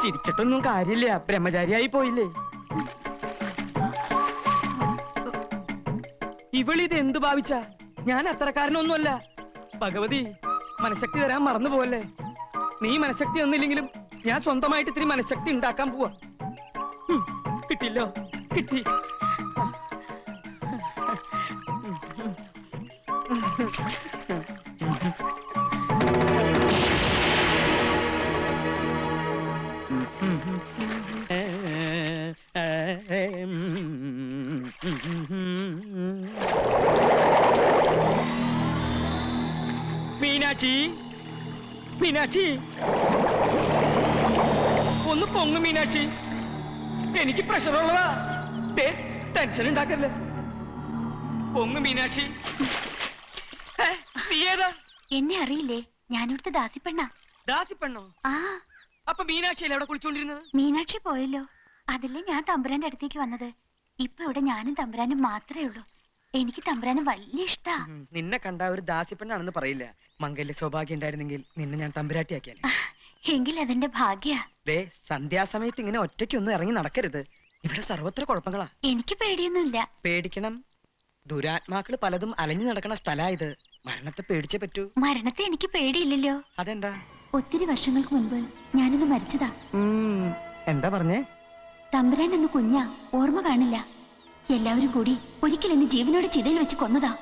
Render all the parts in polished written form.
ചിരിച്ചിട്ടൊന്നും കാര്യമില്ല, ബ്രഹ്മചാരിയായി പോയില്ലേ. ഇവളിത് എന്തു ഭാവിച്ച? ഞാൻ അത്രക്കാരനൊന്നുമല്ല. ഭഗവതി, മനഃശക്തി തരാൻ മറന്നു പോവല്ലേ. നീ മനഃശക്തി ഒന്നില്ലെങ്കിലും ഞാൻ സ്വന്തമായിട്ട് ഇത്തിരി മനഃശക്തി ഉണ്ടാക്കാൻ പോവാ. കിട്ടില്ലോ, കിട്ടി. മീനാക്ഷി, മീനാക്ഷി, ഒന്ന് പൊങ്ങു മീനാക്ഷി. എനിക്ക് പ്രഷറുള്ളതാ. ടെൻഷൻ ഉണ്ടാക്കല്ലേ. പൊങ്ങു മീനാക്ഷി. നീ ഏതാ? എന്നെ അറിയില്ലേ? ഞാനിവിടുത്തെ ദാസിപ്പെണ്ണ. ദാസിപ്പെണ്ണോ? ആ. അപ്പൊ മീനാക്ഷിയല്ലേ അവിടെ കുളിച്ചോണ്ടിരുന്നത്? മീനാക്ഷി പോയല്ലോ. അതല്ലേ ഞാൻ തമ്പുരാന്റെ അടുത്തേക്ക് വന്നത്. ഇപ്പൊ ഇവിടെ ഞാനും തമ്പുരാനും മാത്രമേ ഉള്ളൂ. എനിക്ക് തമ്പുരാന് വലിയ ഇഷ്ടാ. നിന്നെ കണ്ട ഒരു ദാസിപ്പെണ്ണാണെന്ന് പറയില്ല. മംഗല്യ സൗഭാഗ്യം ഉണ്ടായിരുന്നെങ്കിൽ നിന്നെ ഞാൻ തമ്പുരാട്ടിയാക്കിയാലേ. എങ്കിൽ അതെന്റെ ഭാഗ്യ. സന്ധ്യാസമയത്ത് ഇങ്ങനെ ഒറ്റയ്ക്കൊന്നും ഇറങ്ങി നടക്കരുത്. ഇവിടെ സർവത്ര കുഴപ്പങ്ങളാ. എനിക്ക് പേടിയൊന്നുമില്ല. പേടിക്കണം. ദുരാത്മാക്കള് പലതും അലഞ്ഞു നടക്കണ സ്ഥലാ ഇത്. മരണത്തെ പേടിച്ചേ പറ്റൂ. മരണത്തെ എനിക്ക് പേടിയില്ലല്ലോ. അതെന്താ? ഒത്തിരി വർഷങ്ങൾക്ക് മുൻപ് ഞാനൊന്ന് മരിച്ചതാ. എന്താ പറഞ്ഞേ? തമ്പുരാൻ എന്ന് കുഞ്ഞാ, ഓർമ്മ കാണില്ല. എല്ലാവരും കൂടി ഒരിക്കൽ എന്നെ ജീവനോട് ചിതയിൽ വെച്ച് കൊന്നതാ.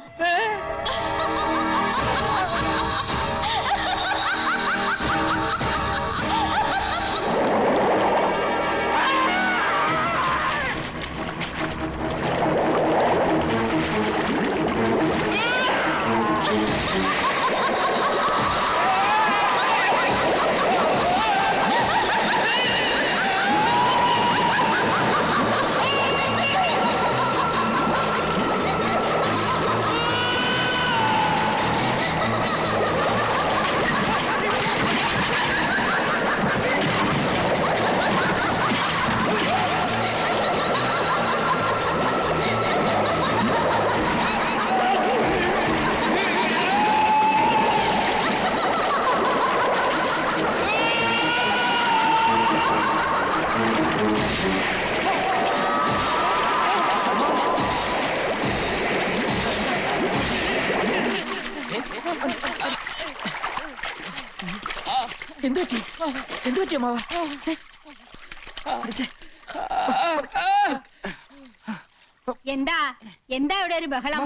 എന്താ എന്താ ഇവിടെ ഒരു ബഹളം?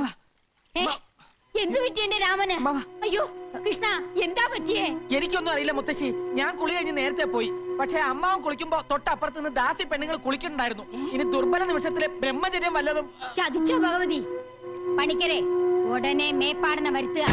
എന്തു പറ്റി എന്റെ രാമന്? അയ്യോ കൃഷ്ണ, എന്താ പറ്റിയേ? എനിക്കൊന്നും അറിയില്ല മുത്തശ്ശി. ഞാൻ കുളി കഴിഞ്ഞ് നേരത്തെ പോയി. പക്ഷെ അമ്മാവൻ കുളിക്കുമ്പോ തൊട്ടപ്പുറത്ത് നിന്ന് ദാസി പെണ്ണുങ്ങൾ കുളിക്കുന്നുണ്ടായിരുന്നു. ഇനി ദുർബല നിമിഷത്തിലെ ബ്രഹ്മചര്യം വല്ലതും ചതിച്ചോ ഭഗവതി? പണിക്കരെ, ഉടനെ മേപ്പാടുന്ന വരുത്തുക.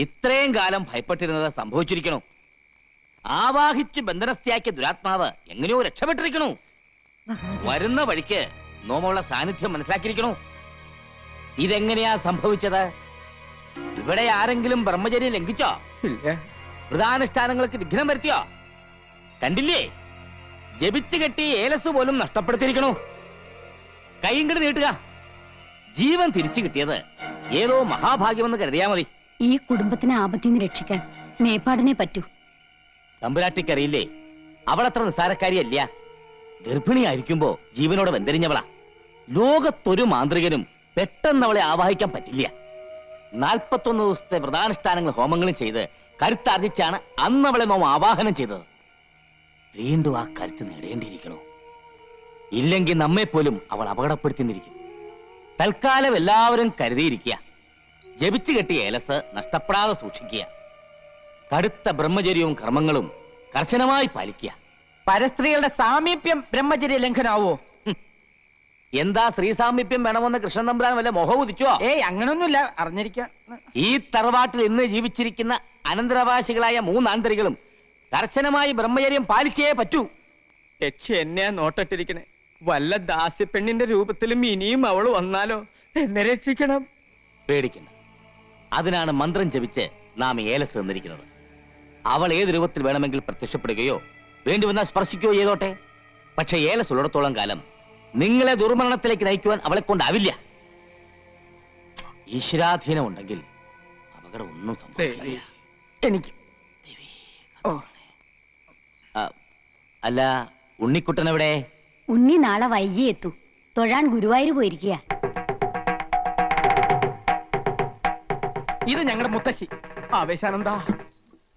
ഇത്രയും കാലം ഭയപ്പെട്ടിരുന്നത് സംഭവിച്ചിരിക്കണു. ആവാഹിച്ച് ബന്ധനസ്ഥയാക്കിയ ദുരാത്മാവ് എങ്ങനെയോ രക്ഷപ്പെട്ടിരിക്കണു. വരുന്ന വഴിക്ക് നോമുള്ള സാന്നിധ്യം മനസ്സിലാക്കിയിരിക്കണു. ഇതെങ്ങനെയാ സംഭവിച്ചത്? ഇവിടെ ആരെങ്കിലും ബ്രഹ്മചര്യം ലംഘിച്ചോ? ഇല്ല. വ്രതാനുഷ്ഠാനങ്ങൾക്ക് വിഘ്നം വരുത്തിയോ? കണ്ടില്ലേ, ജപിച്ചു കെട്ടി ഏലസ് പോലും നഷ്ടപ്പെടുത്തിയിരിക്കണു. കൈയിങ്ങട് നീട്ടുക. ജീവൻ തിരിച്ചു കിട്ടിയത് ഏതോ മഹാഭാഗ്യമെന്ന് കരുതിയാ മതി. ഈ കുടുംബത്തിനെ ആപത്തിൽ നിന്ന് രക്ഷിക്കാൻ മേപ്പാടിനെ പറ്റൂ. തമ്പുരാട്ടിക്കറിയില്ലേ, അവളത്ര നിസ്സാരക്കാരിയല്ല. ഗർഭിണിയായിരിക്കുമ്പോ ജീവനോടെ വെന്തരിഞ്ഞവളാ. ലോകത്തൊരു മാന്ത്രികനും പെട്ടെന്ന് അവളെ ആവാഹിക്കാൻ പറ്റില്ല. 41 ദിവസത്തെ വ്രതാനുഷ്ഠാനങ്ങൾ ഹോമങ്ങളും ചെയ്ത് കരുത്താർജിച്ചാണ് അന്ന് അവളെ നോം ആവാഹനം ചെയ്തത്. വീണ്ടും ആ കരുത്ത് നേടേണ്ടിയിരിക്കണോ? ഇല്ലെങ്കിൽ നമ്മെ പോലും അവൾ അപകടപ്പെടുത്തിയിരിക്കും. തൽക്കാലം എല്ലാവരും കരുതിയിരിക്കുക. ജപിച്ചു കെട്ടിയ ഏലസ് നഷ്ടപ്പെടാതെ സൂക്ഷിക്കുക. കടുത്ത ബ്രഹ്മചര്യവും കർമ്മങ്ങളും കർശനമായി പാലിക്കുക. പരസ്ത്രീകളുടെ സാമീപ്യം ബ്രഹ്മചര്യ ലംഘനാവോ? എന്താ സ്ത്രീ സാമീപ്യം വേണമെന്ന് കൃഷ്ണൻ തമ്പുരാൻ വല്ല മോഹം ഉദിച്ചോ? ഏയ് അങ്ങനൊന്നുമില്ല, അറിഞ്ഞിരിക്കാം. ഈ തറവാട്ടിൽ ഇന്ന് ജീവിച്ചിരിക്കുന്ന അനന്തരാവകാശികളായ 3 ആന്തരികളും കർശനമായി ബ്രഹ്മചര്യം പാലിച്ചേ പറ്റൂ. യക്ഷി എന്നെയാ നോട്ടിട്ടിരിക്കണേ. വല്ല ദാസ്യപ്പെണ്ണിന്റെ രൂപത്തിലും ഇനിയും അവള് വന്നാലോ? എന്നെ രക്ഷിക്കണം. പേടിക്കണ്ട. അതിനാണ് മന്ത്രം ജപിച്ച് നാം ഏലസ് തന്നിരിക്കുന്നത്. അവൾ ഏത് രൂപത്തിൽ വേണമെങ്കിൽ പ്രത്യക്ഷപ്പെടുകയോ വേണ്ടി വന്നാൽ സ്പർശിക്കുകയോ ചെയ്തോട്ടെ. പക്ഷെ ഏലസ് ഉള്ളിടത്തോളം കാലം നിങ്ങളെ ദുർമരണത്തിലേക്ക് നയിക്കുവാൻ അവളെ കൊണ്ടാവില്ല. ഈശ്വരാധീനം ഉണ്ടെങ്കിൽ അപകടം ഒന്നും സംഭവിക്കില്ല. എനിക്ക് അല്ല, ഉണ്ണിക്കുട്ടൻ എവിടെ? ഉണ്ണി നാളെ വൈകി എത്തൂ. തൊഴാൻ ഗുരുവായൂർ പോയിരിക്കുക. ഇത് ഞങ്ങളുടെ മുത്തശ്ശി ആവേശാനന്ദ.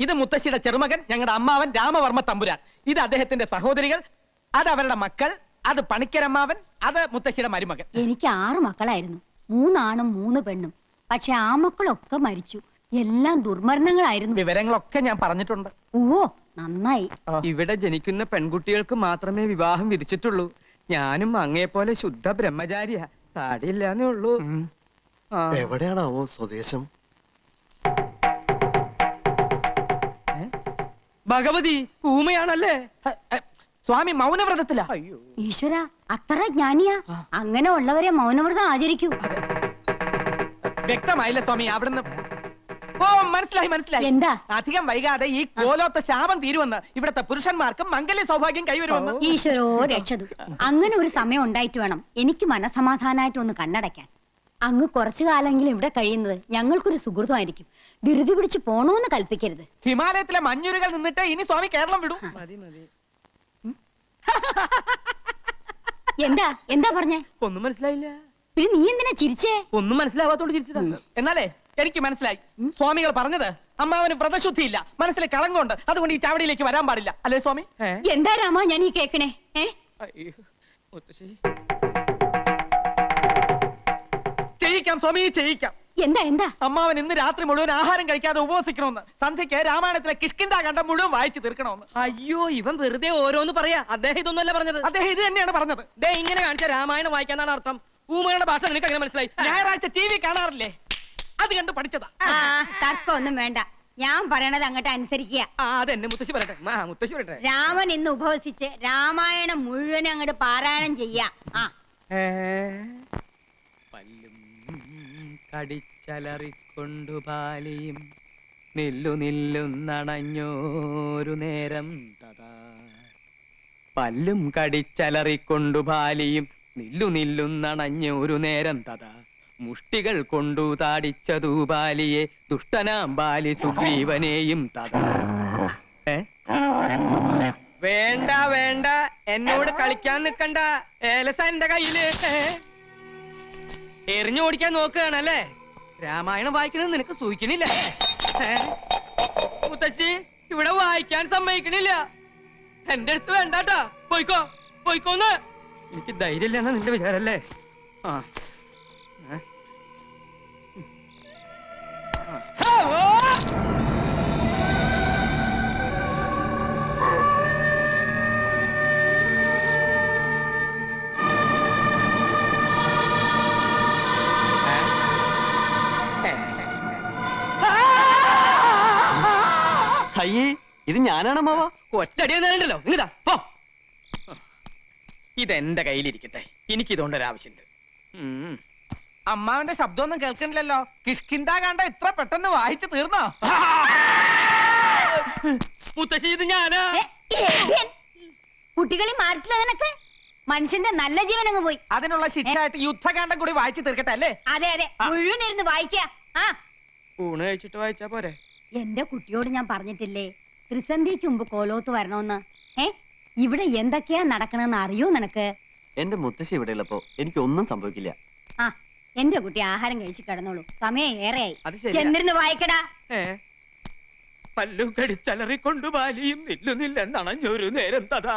ഇത് മുത്തശ്ശിയുടെ ചെറുമകൻ, ഞങ്ങളുടെ അമ്മാവൻ രാമവർമ്മ തമ്പുരാൻ. ഇത് അദ്ദേഹത്തിന്റെ സഹോദരികൾ, അത് അവരുടെ മക്കൾ, അത് പണിക്കരമ്മാവൻ, അത് മുത്തശ്ശിയുടെ മരുമകൻ. എനിക്ക് 6 മക്കളായിരുന്നു. 3 ആണും 3 പെണ്ണും. പക്ഷെ ആ മക്കളൊക്കെ മരിച്ചു. എല്ലാം ദുർമരണങ്ങളായിരുന്നു. വിവരങ്ങളൊക്കെ ഞാൻ പറഞ്ഞിട്ടുണ്ട്. ഓ, നന്നായി. ഇവിടെ ജനിക്കുന്ന പെൺകുട്ടികൾക്ക് മാത്രമേ വിവാഹം വിധിച്ചിട്ടുള്ളൂ. ഞാനും അങ്ങേപ്പോലെ ശുദ്ധ ബ്രഹ്മചാരിയാ. താടിയില്ലാന്നേ ഉള്ളൂ. എവിടെയാണാവോ സ്വദേശം? ഭഗവതി ഊമയാണല്ലേ? സ്വാമി മൗനവ്രതത്തിലാ. അയ്യോ, ഈശ്വര, അത്ര ജ്ഞാനിയാ? അങ്ങനെ ഉള്ളവരെ മൗനവ്രതം ആചരിക്കൂ. വ്യക്തമായില്ല സ്വാമി. അവിടുന്ന് ഓ, മനസ്സിലായി മനസ്സിലായി. എന്താ? അധികം വൈകാതെ ഈ കോലോത്ത ശാപം തീരുവെന്ന്, ഇവിടത്തെ പുരുഷന്മാർക്ക് മംഗല്യ സൗഭാഗ്യം കൈവരുമെന്ന്. ഈശ്വരോ രക്ഷതു. അങ്ങനെ ഒരു സമയം ഉണ്ടായിട്ട് വേണം എനിക്ക് മനസമാധാനായിട്ട് ഒന്ന് കണ്ണടയ്ക്കാൻ. അങ്ങ് കുറച്ചു കാലെങ്കിലും ഇവിടെ കഴിയുന്നത് ഞങ്ങൾക്കൊരു സുഹൃത്തുമായിരിക്കും. ധൃതി പിടിച്ച് പോണോന്ന് കൽപ്പിക്കരുത്. ഹിമാലയത്തിലെ മഞ്ഞുരുകൾ നിന്നിട്ട് ഇനി സ്വാമി കേരളം വിടും. മതി മതി. എന്താ എന്താ പറഞ്ഞേ? ഒന്നും മനസ്സിലായില്ല. പിന്നെ നീ എന്തിനാ ചിരിച്ചേ? ഒന്നും മനസ്സിലാവാത്തോണ്ട് ചിരിച്ചതാ. എന്നാലേ എനിക്ക് മനസ്സിലായി. സ്വാമികൾ പറഞ്ഞത് അമ്മാവന് വ്രതശുദ്ധിയില്ല, മനസ്സിലെ കളങ്കമുണ്ട്, അതുകൊണ്ട് ഈ ചാവടിയിലേക്ക് വരാൻ പാടില്ല, അല്ലേ സ്വാമി? എന്താ രാമ ഞാൻ ഈ കേക്കണേ? അയ്യോ, മുത്തശ്ശി. ചെയ്യിക്കാം സ്വാമി, ചെയ്യിക്കാം. എന്താ എന്താ? അമ്മാവൻ ഇന്ന് രാത്രി മുഴുവൻ ആഹാരം കഴിക്കാതെ ഉപവസിക്കണമെന്ന്, സന്ധ്യയ്ക്ക് രാമായണത്തിലെ കിഷ്കിന്ധാ കണ്ടം മുഴുവൻ വായിച്ചു തീർക്കണമെന്ന്. അയ്യോ, ഇവൻ വെറുതെ ഓരോന്ന് പറയാ. അദ്ദേഹം ഇതൊന്നുമല്ല പറഞ്ഞത്. അദ്ദേഹം ഇത് തന്നെയാണ് പറഞ്ഞത്. ദേ ഇങ്ങനെ കാണിച്ച രാമായണം വായിക്കാന്നാണ് അർത്ഥം. ഊമകളുടെ ഭാഷ നിനക്ക് അങ്ങനെ മനസ്സിലായി? ഞായറാഴ്ച TV കാണാറില്ലേ, അത് കണ്ട് പഠിച്ചതാ. തർക്കമൊന്നും വേണ്ട. ഞാൻ പറയണത് അങ്ങോട്ട് അനുസരിക്കുക. അതെന്നെ മുത്തശ്ശി പറയട്ടെ. മുത്തശ്ശി പറയട്ടെ. രാമൻ ഇന്ന് ഉപവസിച്ച് രാമായണം മുഴുവൻ അങ്ങോട്ട് പാരായണം ചെയ്യാ. പല്ലും കടിച്ചലറിക്കൊണ്ടു പാലിയും നില്ലു നില്ലുന്നണഞ്ഞോരു നേരം തഥാ. പല്ലും കടിച്ചലറിക്കൊണ്ടു പാലിയും നില്ലു നില്ലുന്നണഞ്ഞോരു നേരം തഥാ. മുഷ്ടികൾ കൊണ്ടു താടിച്ചതു ബാലിയെ ദുഷ്ടനാം ബാലി സുഗ്രീവനെയും തഥാ. വേണ്ട വേണ്ട, എന്നോട് കളിക്കാൻ നിക്കണ്ട. ഏലസ എന്റെ കയ്യില്. എറിഞ്ഞു ഓടിക്കാൻ നോക്കുകയാണല്ലേ? രാമായണം വായിക്കണത് നിനക്ക് സൂഹിക്കണില്ല. മുത്തശ്ശി ഇവിടെ വായിക്കാൻ സമ്മതിക്കണില്ല. എന്റെ അടുത്ത് വേണ്ടാട്ടാ. പോയിക്കോ പോയിക്കോന്ന്. എനിക്ക് ധൈര്യമില്ലെന്നാ നിന്റെ വിചാരല്ലേ? അയ്യേ, ഇത് ഞാനാണ് അമ്മാവ. ഒറ്റടിയോ നേരണ്ടല്ലോ. ഇങ്ങതാ പോ. ഇതെന്റെ കയ്യിലിരിക്കട്ടെ, എനിക്കിതുകൊണ്ടൊരാവശ്യമുണ്ട്. അമ്മാവന്റെ ശബ്ദമൊന്നും കേൾക്കണില്ലല്ലോ. കിഷ്കിന്താ കണ്ട ഇത്ര പെട്ടെന്ന് വായിച്ചു തീർന്നോ? മുത്തശ്ശി ഇത് ഞാനാ. കുട്ടികളെ മാറ്റില്ല നിനക്ക്. മനുഷ്യന്റെ നല്ല ജീവൻ അങ്ങ് പോയി. അതിനുള്ള ശിക്ഷയായിട്ട് യുദ്ധകാന്ഡം കൂടി വായിച്ചു തീർക്കട്ടെ അല്ലേ? അതെ അതെ, മുഴുവൻ ഇരുന്ന് വായിക്കാ. ആ, ഊണ് കഴിച്ചിട്ട് വായിച്ചാ പോരെ? എന്റെ കുട്ടിയോട് ഞാൻ പറഞ്ഞിട്ടില്ലേ ത്രിസന്ധിക്ക് മുമ്പ് കോലോത്ത് വരണോന്ന്? ഇവിടെ എന്തൊക്കെയാ നടക്കണെന്ന് അറിയോ നിനക്ക്? എന്റെ മുത്തശ്ശി ഇവിടെ ഉള്ളപ്പോ എനിക്കൊന്നും സംഭവിക്കില്ല. ആ, എന്റെ കുട്ടി ആഹാരം കഴിച്ചു കിടന്നോളൂ, സമയം ഏറെയായി. അത് ശരിയാ. ചെന്നിരുന്ന് വായിക്കടാ. പല്ലും കടിച്ചലറിക്കൊണ്ടു ബാലിയും നില്ലുന്നില്ലെന്നണഞ്ഞൊരു നേരം തഥാ.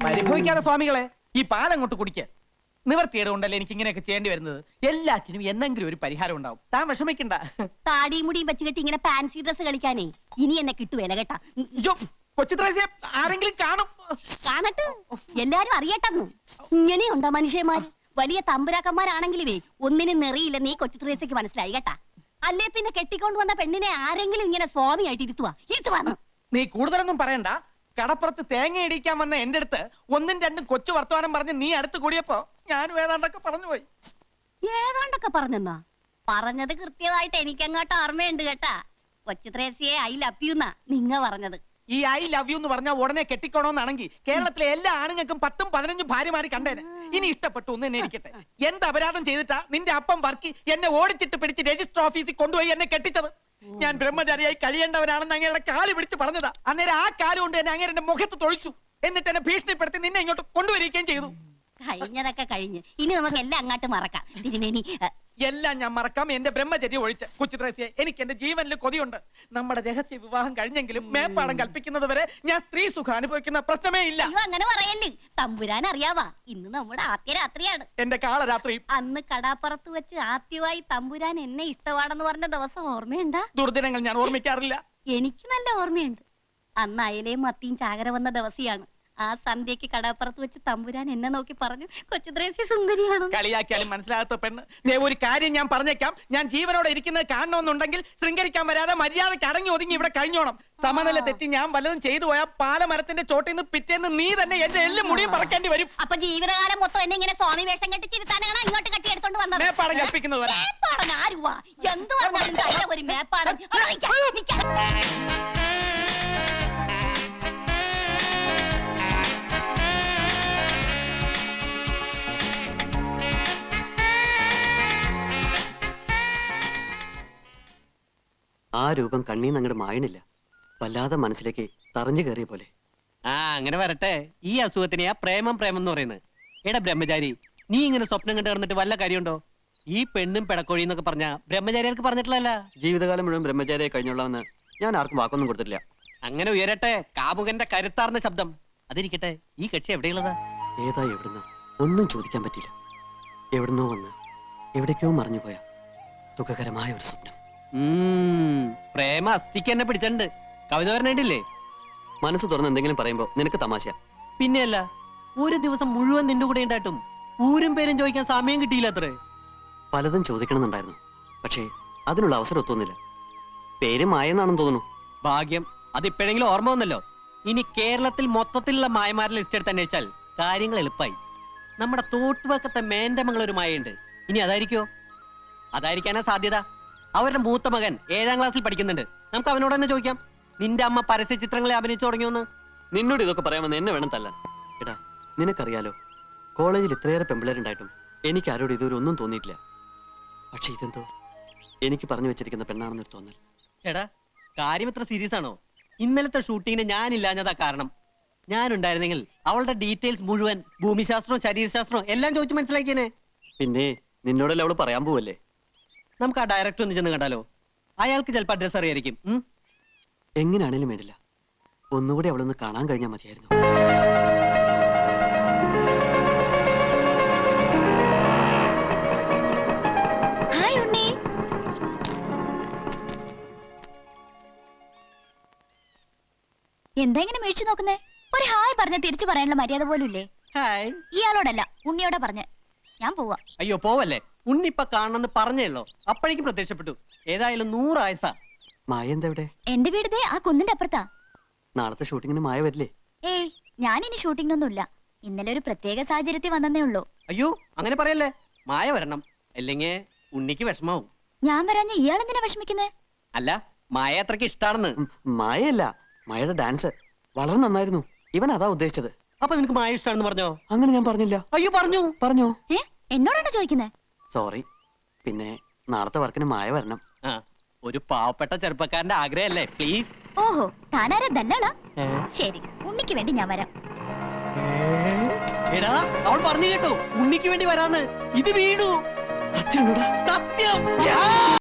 പരിഭവിക്കാതെ സ്വാമികളെ, ഈ പാലങ്ങോട്ട് കുടിക്ക. നിവർത്തിയുടെ കൊണ്ടല്ലേ എനിക്ക് ഇങ്ങനെയൊക്കെ ചെയ്യേണ്ടി വരുന്നത്. എല്ലാറ്റിനും എന്നെങ്കിലും ഒരു പരിഹാരം ഉണ്ടാവും. താൻ വിഷമിക്കണ്ട. താടിയും മുടിയും വെച്ച് കെട്ടി ഇങ്ങനെ ഫാൻസി ഡ്രസ് കളിക്കാനേ ഇനി എന്നെ കിട്ടുവേല കേട്ടാ. കൊച്ചുത്രേസ്യ ആരെങ്കിലും കാണും. കാണട്ടെ, എല്ലാരും അറിയട്ടെന്നു. ഇങ്ങനെയുണ്ടോ മനുഷ്യന്മാർ? വലിയ തമ്പുരാക്കന്മാരാണെങ്കിലുമേ ഒന്നിനും നെറിയില്ല. നീ കൊച്ചു ത്രേസ്യക്ക് മനസ്സിലായി കേട്ടാ. അല്ലേ പിന്നെ കെട്ടിക്കൊണ്ട് വന്ന പെണ്ണിനെ ആരെങ്കിലും ഇങ്ങനെ സ്വാമിയായിട്ട് ഇരുത്തുവാന്ന്. നീ കൂടുതലൊന്നും പറയണ്ട. കടപ്പുറത്ത് തേങ്ങ ഇടിക്കാൻ വന്ന എന്റെ അടുത്ത് ഒന്നും രണ്ടും കൊച്ചു വർത്തമാനം പറഞ്ഞ് നീ അടുത്ത് കൂടിയപ്പോ ഞാൻ ഏതാണ്ടൊക്കെ പറഞ്ഞു പോയി. ഏതാണ്ടൊക്കെ പറഞ്ഞെന്നാ? പറഞ്ഞത് കൃത്യമായിട്ട് എനിക്കങ്ങോട്ട് ഓർമ്മയുണ്ട് കേട്ടാ. കൊച്ചു ത്രേസ്യയെ ഐ ലവ് യു എന്നാ നിങ്ങ പറഞ്ഞത്. ഈ ഐ ലവ് യു എന്ന് പറഞ്ഞാൽ ഉടനെ കെട്ടിക്കോണോന്നാണെങ്കിൽ കേരളത്തിലെ എല്ലാ ആണുങ്ങൾക്കും 10ഉം 15ഉം ഭാര്യമാര് കണ്ടേനെ. ഇനി ഇഷ്ടപ്പെട്ടു ഒന്ന് എന്നെ ഇരിക്കട്ടെ. എന്ത് അപരാധം ചെയ്തിട്ടാ നിന്റെ അപ്പം വർക്കി എന്നെ ഓടിച്ചിട്ട് പിടിച്ച് രജിസ്റ്റർ ഓഫീസിൽ കൊണ്ടുപോയി എന്നെ കെട്ടിച്ചത്? ഞാൻ ബ്രഹ്മചാരിയായി കഴിയേണ്ടവനാണെന്ന് അങ്ങയുടെ കാല് പിടിച്ച് പറഞ്ഞതാ. അന്നേരം ആ കാല് കൊണ്ട് എന്നെ അങ്ങനെ എന്റെ മുഖത്ത് തൊഴിച്ചു. എന്നിട്ട് എന്നെ ഭീഷണിപ്പെടുത്തി നിന്നെ ഇങ്ങോട്ട് കൊണ്ടുവരികയും ചെയ്തു. കഴിഞ്ഞതൊക്കെ കഴിഞ്ഞ് ഇനി നമുക്ക് എല്ലാം അങ്ങോട്ട് മറക്കാം. തിരുമേനി, എല്ലാം ഞാൻ മറക്കാം, എന്റെ ബ്രഹ്മചര്യ ഒഴിച്ച്. കൊച്ചുത്രേസ്യെ, എനിക്ക് എന്റെ ജീവനിൽ കൊതിയുണ്ട്. നമ്മുടെ രഹസ്യ വിവാഹം കഴിഞ്ഞെങ്കിലും മേപ്പാടം കൽപ്പിക്കുന്നത് വരെ ഞാൻ സ്ത്രീ സുഖം അനുഭവിക്കുന്ന പ്രശ്നമേ ഇല്ല. അയ്യോ അങ്ങനെ പറയല്ലേ. തമ്പുരാൻ അറിയാവാ, ഇന്ന് നമ്മുടെ ആദ്യ രാത്രിയാണ്. എന്റെ കാളരാത്രി. അന്ന് കടാപ്പുറത്ത് വെച്ച് ആദ്യമായി തമ്പുരാൻ എന്നെ ഇഷ്ടമാണെന്ന് പറഞ്ഞ ദിവസം ഓർമ്മയുണ്ടാ? ദുർദിനങ്ങൾ ഞാൻ ഓർമ്മിക്കാറില്ല. എനിക്ക് നല്ല ഓർമ്മയുണ്ട്. അന്ന് അയലയും മത്തിയും ചാകര വന്ന ദിവസിയാണ്. ആ സന്ധ്യക്ക് കടാപ്പുറത്ത് വെച്ച് തമ്പുരാൻ എന്നെ നോക്കി പറഞ്ഞു, കൊച്ചു ത്രേസ്യ സുന്ദരിയാണ്. കളിയാക്കിയാലും മനസ്സിലാകാത്ത പെണ്ണ്. ഒരു കാര്യം ഞാൻ പറഞ്ഞേക്കാം. ഞാൻ ജീവനോടെ ഇരിക്കുന്നത് കാണണമെന്നുണ്ടെങ്കിൽ ശൃംഗരിക്കാൻ വരാതെ മര്യാദയ്ക്ക് അടങ്ങി ഒതുങ്ങി ഇവിടെ കഴിഞ്ഞോണം. സമനില തെറ്റി ഞാൻ വല്ലതും ചെയ്തു പോയാൽ പാലമരത്തിന്റെ ചോട്ടിൽ നിന്ന് പിറ്റേന്ന് നീ തന്നെ എന്റെ എല്ലും മുടിയും പറക്കേണ്ടി വരും. അപ്പൊ ജീവിതകാലം മൊത്തം എന്നെ ഇങ്ങനെ സ്വാമി വേഷം കെട്ടിച്ചിരുത്താനാണ് ഇങ്ങോട്ട് കെട്ടിയെടുത്തോണ്ട് വന്നത്. മേപ്പാടം കൽപ്പിക്കുന്നത് വരെ. മേപ്പാടൻ ആരുവാ? എന്ത് പറഞ്ഞാലും തല്ല ഒരു മേപ്പാടൻ. ആ രൂപം കണ്ണീന്ന് അങ്ങോട്ട് മായണില്ല. വല്ലാതെ മനസ്സിലേക്ക് തറഞ്ഞു കയറിയ പോലെ. ആ അങ്ങനെ വരട്ടെ. ഈ അസുഖത്തിനെയാ പ്രേമം പ്രേമം എന്ന് പറയുന്നത്. എടാ ബ്രഹ്മചാരി, നീ ഇങ്ങനെ സ്വപ്നം കണ്ടു കിടന്നിട്ട് വല്ല കാര്യമുണ്ടോ? ഈ പെണ്ണും പിടക്കോഴി എന്നൊക്കെ പറഞ്ഞ ബ്രഹ്മചാരികൾക്ക് പറഞ്ഞിട്ടില്ലല്ല. ജീവിതകാലം മുഴുവൻ ബ്രഹ്മചാരിയെ കഴിഞ്ഞുള്ളവന്ന് ഞാൻ ആർക്കും വാക്കൊന്നും കൊടുത്തിട്ടില്ല. അങ്ങനെ ഉയരട്ടെ കാമുകന്റെ കരുത്താർന്ന ശബ്ദം. അതിരിക്കട്ടെ, ഈ കക്ഷി എവിടെയുള്ളതാ? ഏതാ എവിടുന്ന ഒന്നും ചോദിക്കാൻ പറ്റിയില്ല. എവിടുന്നോ വന്ന് എവിടേക്കോ മറിഞ്ഞു പോയ സുഖകരമായ ഒരു സ്വപ്നം. പ്രേമ അസ്ഥിക്ക് എന്നെ പിടിച്ചിട്ടുണ്ട്. കവിത പറഞ്ഞിട്ടില്ലേ? മനസ്സ് തുറന്ന് എന്തെങ്കിലും പറയുമ്പോ നിനക്ക് തമാശ. പിന്നെയല്ല, ഒരു ദിവസം മുഴുവൻ നിന്റെ കൂടെ ഉണ്ടായിട്ടും ഊരും പേരും ചോദിക്കാൻ സമയം കിട്ടിയില്ല അത്രേ. പലതും ചോദിക്കണമെന്നുണ്ടായിരുന്നു, പക്ഷേ അതിനുള്ള അവസരം ഒത്തുവന്നില്ല. പേര് മായെന്നാണെന്ന് തോന്നുന്നു. ഭാഗ്യം, അതിപ്പോഴെങ്കിലും ഓർമ്മ വന്നല്ലോ. ഇനി കേരളത്തിൽ മൊത്തത്തിലുള്ള മായമാരുടെ ലിസ്റ്റ് എടുത്ത് അന്വേഷിച്ചാൽ കാര്യങ്ങൾ എളുപ്പമായി. നമ്മുടെ തോട്ടുവക്കത്തെ മേന്റെ മകളൊരു മായയുണ്ട്. ഇനി അതായിരിക്കോ? അതായിരിക്കാനാ സാധ്യത. അവരുടെ മൂത്ത മകൻ 7ാം ക്ലാസ്സിൽ പഠിക്കുന്നുണ്ട്. നമുക്ക് അവനോട് തന്നെ ചോദിക്കാം, നിന്റെ അമ്മ പരസ്യ ചിത്രങ്ങളെ അഭിനയിച്ചു തുടങ്ങിയോന്ന്. നിന്നോട് ഇതൊക്കെ പറയാമെന്ന് എന്നെ വേണം തല്ലാൻ. എടാ, നിനക്കറിയാലോ, കോളേജിൽ ഇത്രയേറെ പെമ്പിളേരുണ്ടായിട്ടും എനിക്ക് ആരോട് ഇതുവരെ ഒന്നും തോന്നിയിട്ടില്ല. പക്ഷെ ഇതെന്തോ എനിക്ക് പറഞ്ഞു വെച്ചിരിക്കുന്ന പെണ്ണാണെന്നൊരു തോന്നൽ. എടാ, കാര്യം ഇത്ര സീരിയസ് ആണോ? ഇന്നലത്തെ ഷൂട്ടിങ്ങിന് ഞാനില്ലാഞ്ഞതാ കാരണം. ഞാനുണ്ടായിരുന്നെങ്കിൽ അവളുടെ ഡീറ്റെയിൽസ് മുഴുവൻ, ഭൂമിശാസ്ത്രവും ശരീരശാസ്ത്രവും എല്ലാം ചോദിച്ചു മനസ്സിലാക്കിയേനെ. പിന്നെ നിന്നോടല്ലേ അവള് പറയാൻ പോവല്ലേ? നമുക്ക് ആ ഡയറക്ടർ ഒന്ന് ചെന്ന് കണ്ടാലോ? അയാൾക്ക് ചിലപ്പോൾ അഡ്രസ് അറിയായിരിക്കും. എങ്ങനെയാണേലും വേണ്ടില്ല, ഒന്നുകൂടി അവളൊന്ന് കാണാൻ കഴിഞ്ഞാൽ മതിയായിരുന്നു. ഹായ് ഉണ്ണി. എന്താ ഇങ്ങനെ മേടിച്ചു നോക്കുന്നേ? ഒരു ഹായ് പറഞ്ഞ തിരിച്ചു പറയാനുള്ള മര്യാദ പോലും ഇല്ലേ? ഹായ്. ഇയാളോടല്ല, ഉണ്ണിയോടെ പറഞ്ഞ. ഞാൻ പോവാ. അയ്യോ പോവല്ലേ, ഉണ്ണിപ്പ കാണണമെന്ന് പറഞ്ഞേള്ളോ, അപ്പോഴേക്കും പ്രത്യക്ഷപ്പെട്ടു. ഏതായാലും 100 ആയസാ. മായ എന്താ ഇവിടെ? എന്റെ വീട് ദേ ആ കുന്നിന്റെ അപ്പുറത്താ. നാളത്തെ ഷൂട്ടിങ്ങിന് മായ വരില്ലേ? ഏയ് ഞാനിനി ഷൂട്ടിങ്ങിനൊന്നുമില്ല. ഇന്നലെ ഒരു പ്രത്യേക സാഹചര്യത്തിൽ വന്നേ ഉള്ളൂ. അയ്യോ അങ്ങനെ പറയല്ലേ, മായ വരണം, അല്ലെങ്കിൽ ഉണ്ണിക്ക് വിഷമാവും. ഞാൻ വരാഞ്ഞ ഇയാൾ എന്തിനാ വിഷമിക്കുന്നേ? അല്ല, മായ അത്രക്ക് ഇഷ്ടാണെന്ന്. മായയല്ല, മായയുടെ ഡാൻസ് വളരെ നന്നായിരുന്നു. ഇവൻ അതാ ഉദ്ദേശിച്ചത്. അപ്പൊ നിനക്ക് മായ ഇഷ്ടാണെന്ന് പറഞ്ഞോ? അങ്ങനെ ഞാൻ പറഞ്ഞില്ല. അയ്യോ പറഞ്ഞു. പറഞ്ഞോ? ഏ എന്നോടാണോ ചോദിക്കുന്നേ? സോറി. പിന്നെ നാളത്തെ വർക്കിന് മായ വരണം. ആ, ഒരു പാവപ്പെട്ട ചെറുപ്പക്കാരന്റെ ആഗ്രഹല്ലേ, പ്ലീസ്. ഓഹോ, താനാരാ ദല്ലാളാ? ശരി, ഉണ്ണിക്ക് വേണ്ടി ഞാൻ വരാം. എടാ, അവൾ പറഞ്ഞു കേട്ടോ, ഉണ്ണിക്ക് വേണ്ടി വരാന്ന്. ഇത് വീണു. സത്യം സത്യം.